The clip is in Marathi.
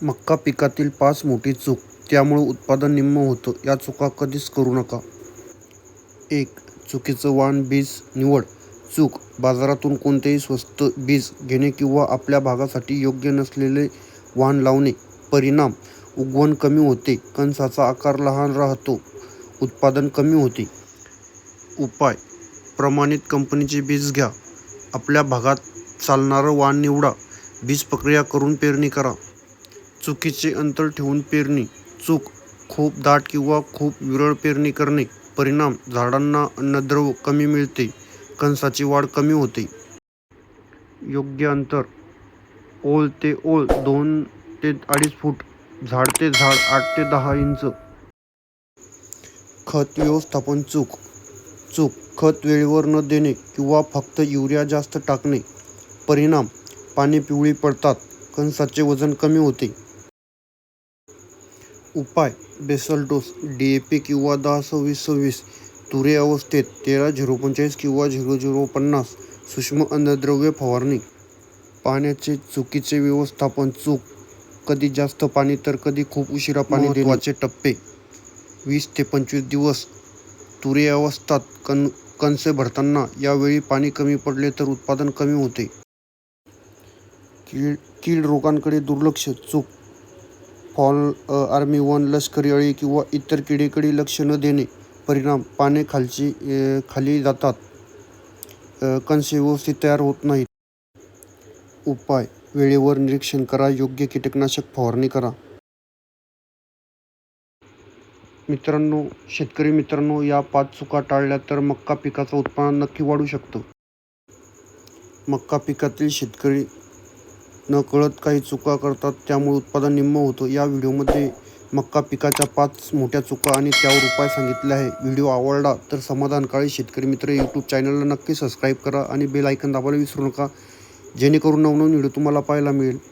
मका पिकातील 5 मोठी चूक, त्यामुळे उत्पादन निम्म होतं. या चुका कधीच करू नका. 1. चुकीचं वाण बीज निवड. चूक: बाजारातून कोणतेही स्वस्त बीज घेणे किंवा आपल्या भागासाठी योग्य नसलेले वाण लावणे. परिणाम: उगवण कमी होते, कणसाचा आकार लहान राहतो, उत्पादन कमी होते. उपाय: प्रमाणित कंपनीचे बीज घ्या. आपल्या भागात चालणारं वाण निवडा. बीज प्रक्रिया करून पेरणी करा. चुकीचे अंतर ठेवून पेरणी. चूक: खूप दाट किंवा खूप विरळ पेरणी करणे. परिणाम: झाडांना अन्नद्रव्य कमी मिळते, कणसाची वाढ कमी होते. योग्य अंतर: ओळ ते ओळ 2 ते 2.5 फूट, झाड ते झाड 8 ते 10 इंच. खत व्यवस्थापन चूक: खत वेळेवर न देणे किंवा फक्त युरिया जास्त टाकणे. परिणाम: पाने पिवळी पडतात, कणसाचे वजन कमी होते. उपाय: बेसल डोस DAP किंवा 10-26-26. तुरे अवस्थेत 13-0-45 किंवा 0-0-50. सूक्ष्म अन्नद्रव्य फवारणी. पाण्याचे चुकीचे व्यवस्थापन चूक: कधी जास्त पाणी तर कधी खूप उशिरा पाणी देणे. महत्त्वाचे टप्पे: 20 ते 25 दिवस तुरे अवस्थेत कणसे भरताना. यावेळी पाणी कमी पडले तर उत्पादन कमी होते. कीड रोगांकडे दुर्लक्ष. चूक: फॉल आर्मीवर्म, लष्करी अळी किंवा इतर किडीकडे लक्ष न देणे. परिणाम: पाने खाली जातात, कणसे व्यवस्थित तयार होत नाहीत. उपाय: वेळेवर निरीक्षण करा, योग्य कीटकनाशक फवारणी करा. शेतकरी मित्रांनो, या 5 चुका टाळल्या तर मका पिकाचं उत्पादन नक्की वाढू शकतं. मका पिकातील शेतकरी नकळत काही चुका करतात, त्यामुळे उत्पादन निम्म होतं. या व्हिडिओमध्ये मका पिकाच्या 5 मोठ्या चुका आणि त्यावर उपाय सांगितले आहे. व्हिडिओ आवडला तर समाधान काळे शेतकरी मित्र यूट्यूब चॅनलला नक्की सबस्क्राईब करा आणि बेल आयकॉन दाबायला विसरू नका, जेणेकरून नवनवीन व्हिडिओ तुम्हाला पाहायला मिळेल.